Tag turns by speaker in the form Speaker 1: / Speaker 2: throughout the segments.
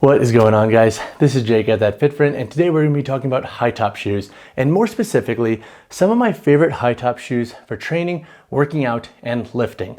Speaker 1: What is going on, guys? This is Jake at That Fit Friend, and today we're going to be talking about high top shoes, and more specifically, some of my favorite high top shoes for training, working out, and lifting.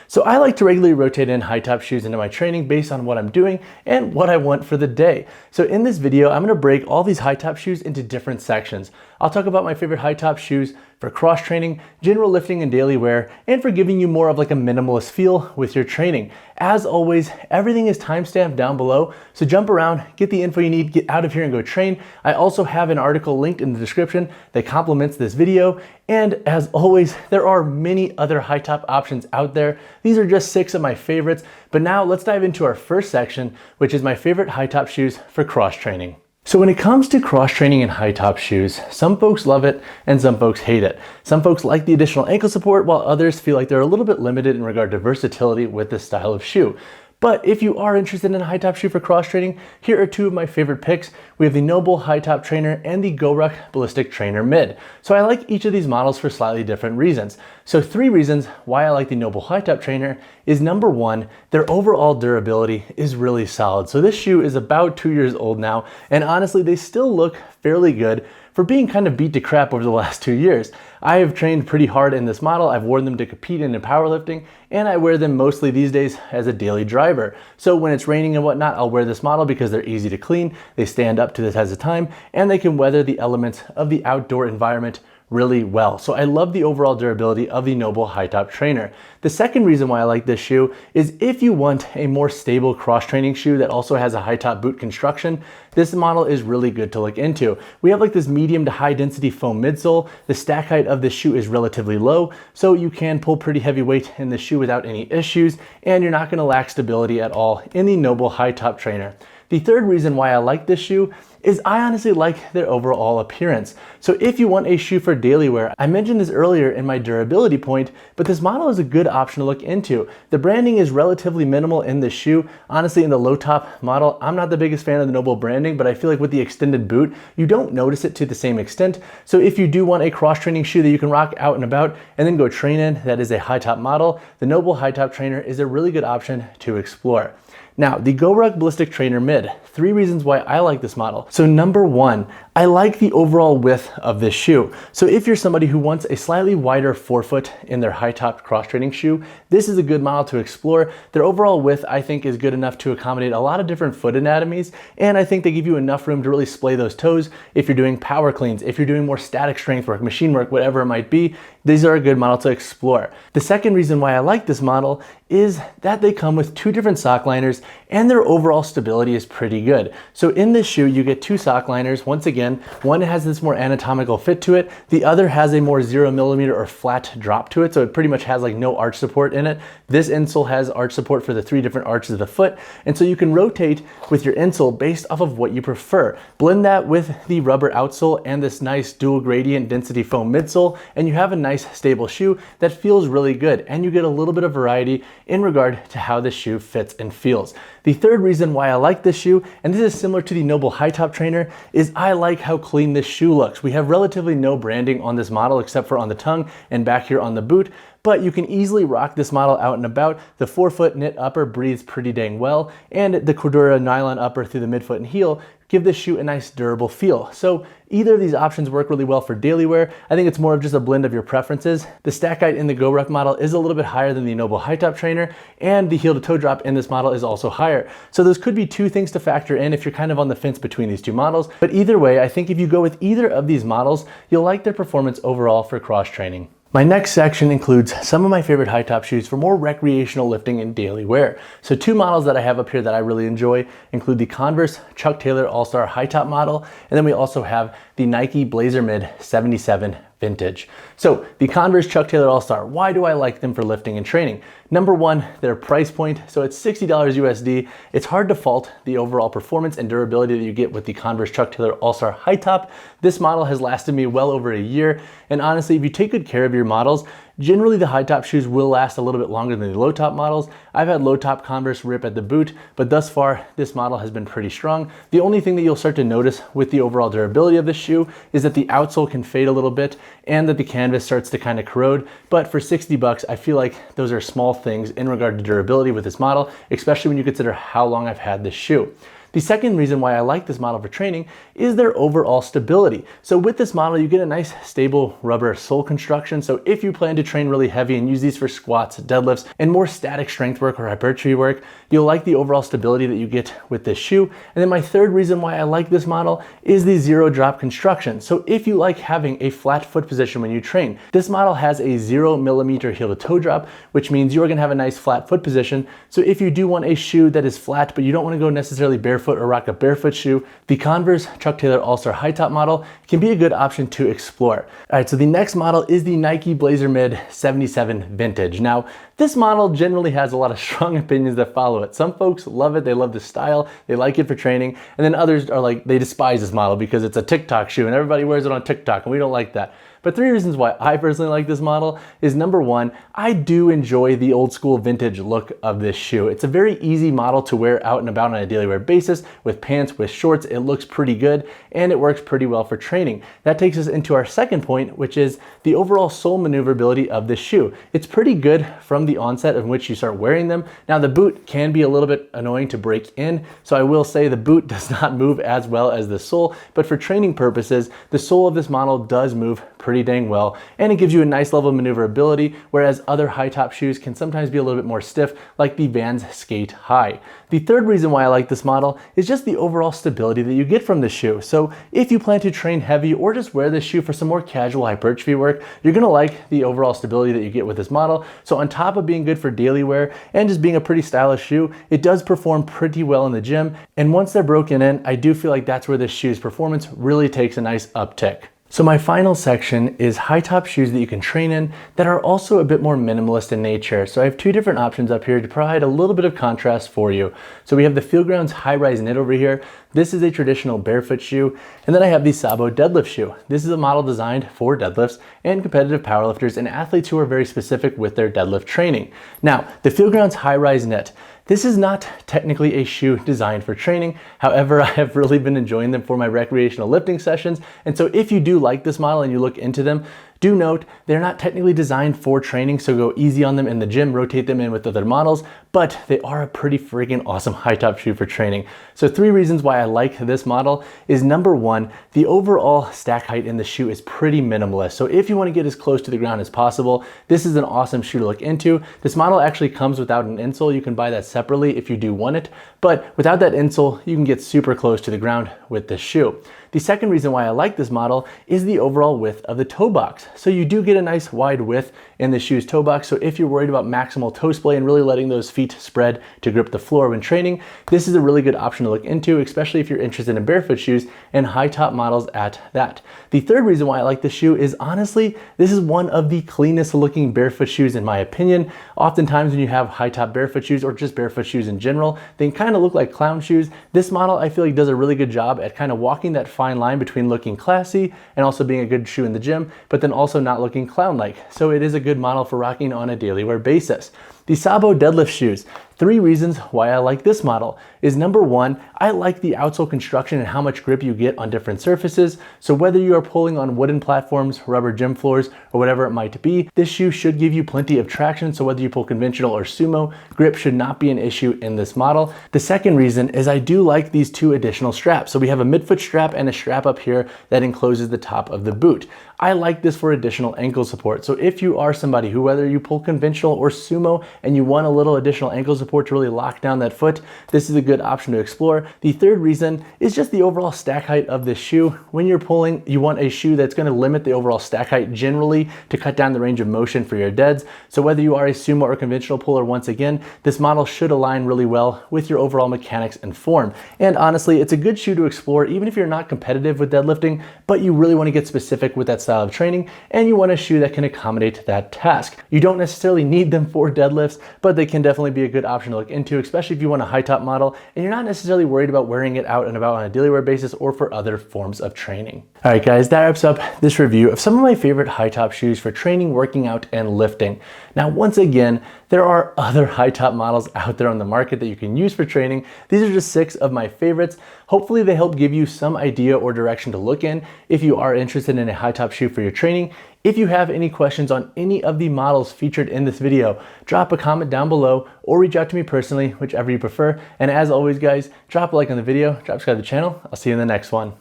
Speaker 1: So I like to regularly rotate in high top shoes into my training based on what I'm doing and what I want for the day. So in this video, I'm going to break all these high top shoes into different sections. I'll talk about my favorite high top shoes for cross training, general lifting and daily wear, and for giving you more of like a minimalist feel with your training. As always, everything is timestamped down below, so jump around, get the info you need, get out of here and go train. I also have an article linked in the description that complements this video, and as always, there are many other high top options out there. These are just 6 of my favorites, but now let's dive into our first section, which is my favorite high top shoes for cross training. So when it comes to cross training and high top shoes, some folks love it and some folks hate it. Some folks like the additional ankle support, while others feel like they're a little bit limited in regard to versatility with this style of shoe. But if you are interested in a high top shoe for cross training, here are 2 of my favorite picks. We have the Noble High Top Trainer and the GoRuck Ballistic Trainer Mid. So I like each of these models for slightly different reasons. So 3 reasons why I like the Noble High Top Trainer is number 1, their overall durability is really solid. So this shoe is about 2 years old now, and honestly, they still look fairly good for being kind of beat to crap over the last 2 years. I have trained pretty hard in this model. I've worn them to compete in powerlifting, and I wear them mostly these days as a daily driver. So when it's raining and whatnot, I'll wear this model because they're easy to clean, they stand up to the test of time, and they can weather the elements of the outdoor environment really well. So I love the overall durability of the Noble High Top Trainer. The second reason why I like this shoe is if you want a more stable cross training shoe that also has a high top boot construction, this model is really good to look into. We have like this medium to high density foam midsole. The stack height of this shoe is relatively low, so you can pull pretty heavy weight in the shoe without any issues, and you're not going to lack stability at all in the Noble High Top Trainer. The third reason why I like this shoe is I honestly like their overall appearance. So if you want a shoe for daily wear, I mentioned this earlier in my durability point, but this model is a good option to look into. The branding is relatively minimal in this shoe. Honestly, in the low top model, I'm not the biggest fan of the Noble branding, but I feel like with the extended boot, you don't notice it to the same extent. So if you do want a cross training shoe that you can rock out and about and then go train in, that is a high top model, the Noble High Top Trainer is a really good option to explore. Now, the GoRuck Ballistic Trainer Mid, 3 reasons why I like this model. So number 1, I like the overall width of this shoe. So if you're somebody who wants a slightly wider forefoot in their high top cross training shoe, this is a good model to explore. Their overall width, I think, is good enough to accommodate a lot of different foot anatomies, and I think they give you enough room to really splay those toes if you're doing power cleans, if you're doing more static strength work, machine work, whatever it might be. These are a good model to explore. The second reason why I like this model is that they come with 2 different sock liners and their overall stability is pretty good. So in this shoe, you get 2 sock liners. Once again, one has this more anatomical fit to it. The other has a more 0mm or flat drop to it. So it pretty much has like no arch support in it. This insole has arch support for the 3 different arches of the foot. And so you can rotate with your insole based off of what you prefer. Blend that with the rubber outsole and this nice dual gradient density foam midsole, and you have a nice stable shoe that feels really good. And you get a little bit of variety in regard to how this shoe fits and feels. The third reason why I like this shoe, and this is similar to the Noble High Top Trainer, is I like how clean this shoe looks. We have relatively no branding on this model except for on the tongue and back here on the boot, but you can easily rock this model out and about. The forefoot knit upper breathes pretty dang well, and the Cordura nylon upper through the midfoot and heel give this shoe a nice durable feel. So either of these options work really well for daily wear. I think it's more of just a blend of your preferences. The stack height in the GoRuck model is a little bit higher than the Noble High Top Trainer, and the heel to toe drop in this model is also higher. So those could be 2 things to factor in if you're kind of on the fence between these 2 models. But either way, I think if you go with either of these models, you'll like their performance overall for cross training. My next section includes some of my favorite high top shoes for more recreational lifting and daily wear. So 2 models that I have up here that I really enjoy include the Converse Chuck Taylor All-Star high top model, and then we also have the Nike Blazer Mid 77 Vintage. So the Converse Chuck Taylor All-Star, why do I like them for lifting and training? Number 1, their price point. So it's $60 USD. It's hard to fault the overall performance and durability that you get with the Converse Chuck Taylor All-Star high top. This model has lasted me well over a year. And honestly, if you take good care of your models, Generally, the high top shoes will last a little bit longer than the low top models. I've had low top Converse rip at the boot, but thus far, this model has been pretty strong. The only thing that you'll start to notice with the overall durability of the shoe is that the outsole can fade a little bit and that the canvas starts to kind of corrode. But for 60 bucks, I feel like those are small things in regard to durability with this model, especially when you consider how long I've had this shoe. The second reason why I like this model for training is their overall stability. So with this model, you get a nice stable rubber sole construction. So if you plan to train really heavy and use these for squats, deadlifts, and more static strength work or hypertrophy work, you'll like the overall stability that you get with this shoe. And then my third reason why I like this model is the zero drop construction. So if you like having a flat foot position when you train, this model has a 0mm heel to toe drop, which means you're gonna have a nice flat foot position. So if you do want a shoe that is flat, but you don't wanna go necessarily barefoot or rock a barefoot shoe, the Converse Chuck Taylor All-Star high top model can be a good option to explore. All right, so the next model is the Nike Blazer Mid 77 Vintage. Now, this model generally has a lot of strong opinions that follow it. Some folks love it, they love the style, they like it for training, and then others are like, they despise this model because it's a TikTok shoe and everybody wears it on TikTok and we don't like that. But 3 reasons why I personally like this model is number 1, I do enjoy the old school vintage look of this shoe. It's a very easy model to wear out and about on a daily wear basis with pants, with shorts. It looks pretty good and it works pretty well for training. That takes us into our second point, which is the overall sole maneuverability of this shoe. It's pretty good from the onset in which you start wearing them. Now the boot can be a little bit annoying to break in, so I will say the boot does not move as well as the sole, but for training purposes, the sole of this model does move pretty dang well, and it gives you a nice level of maneuverability, whereas other high top shoes can sometimes be a little bit more stiff, like the Vans Skate High. The third reason why I like this model is just the overall stability that you get from this shoe. So if you plan to train heavy or just wear this shoe for some more casual hypertrophy work, you're gonna like the overall stability that you get with this model. So on top of being good for daily wear and just being a pretty stylish shoe, it does perform pretty well in the gym. And once they're broken in, I do feel like that's where this shoe's performance really takes a nice uptick. So my final section is high top shoes that you can train in that are also a bit more minimalist in nature. So I have 2 different options up here to provide a little bit of contrast for you. So we have the Fieldgrounds High Rise Knit over here. This is a traditional barefoot shoe. And then I have the Sabo deadlift shoe. This is a model designed for deadlifts and competitive powerlifters and athletes who are very specific with their deadlift training. Now, the Fieldgrounds High Rise Knit. This is not technically a shoe designed for training. However, I have really been enjoying them for my recreational lifting sessions. And so if you do like this model and you look into them, do note they're not technically designed for training, so go easy on them in the gym, rotate them in with other models, but they are a pretty freaking awesome high top shoe for training. So 3 reasons why I like this model is number 1, the overall stack height in the shoe is pretty minimalist. So if you want to get as close to the ground as possible, this is an awesome shoe to look into. This model actually comes without an insole. You can buy that separately if you do want it, but without that insole, you can get super close to the ground with this shoe. The second reason why I like this model is the overall width of the toe box. So you do get a nice wide width in the shoe's toe box. So if you're worried about maximal toe splay and really letting those feet spread to grip the floor when training, this is a really good option to look into, especially if you're interested in barefoot shoes and high top models at that. The third reason why I like this shoe is honestly, this is one of the cleanest looking barefoot shoes in my opinion. Oftentimes when you have high top barefoot shoes or just barefoot shoes in general, they kind of look like clown shoes. This model I feel like does a really good job at kind of walking that fine line between looking classy and also being a good shoe in the gym, but then also not looking clown-like. So it is a good model for rocking on a daily wear basis. The Sabo deadlift shoes. 3 reasons why I like this model is number 1, I like the outsole construction and how much grip you get on different surfaces. So whether you are pulling on wooden platforms, rubber gym floors, or whatever it might be, this shoe should give you plenty of traction. So whether you pull conventional or sumo, grip should not be an issue in this model. The second reason is I do like these 2 additional straps. So we have a midfoot strap and a strap up here that encloses the top of the boot. I like this for additional ankle support. So if you are somebody who, whether you pull conventional or sumo and you want a little additional ankle support to really lock down that foot, this is a good option to explore. The third reason is just the overall stack height of this shoe. When you're pulling, you want a shoe that's going to limit the overall stack height generally to cut down the range of motion for your deads. So whether you are a sumo or conventional puller, once again, this model should align really well with your overall mechanics and form. And honestly, it's a good shoe to explore even if you're not competitive with deadlifting, but you really want to get specific with that style of training and you want a shoe that can accommodate that task. You don't necessarily need them for deadlifts, but they can definitely be a good option option to look into, especially if you want a high top model and you're not necessarily worried about wearing it out and about on a daily wear basis or for other forms of training. All right, guys, that wraps up this review of some of my favorite high top shoes for training, working out, and lifting. Now, once again, there are other high top models out there on the market that you can use for training. These are just 6 of my favorites. Hopefully they help give you some idea or direction to look in if you are interested in a high top shoe for your training. If you have any questions on any of the models featured in this video, drop a comment down below or reach out to me personally, whichever you prefer. And as always, guys, drop a like on the video, subscribe to the channel. I'll see you in the next one.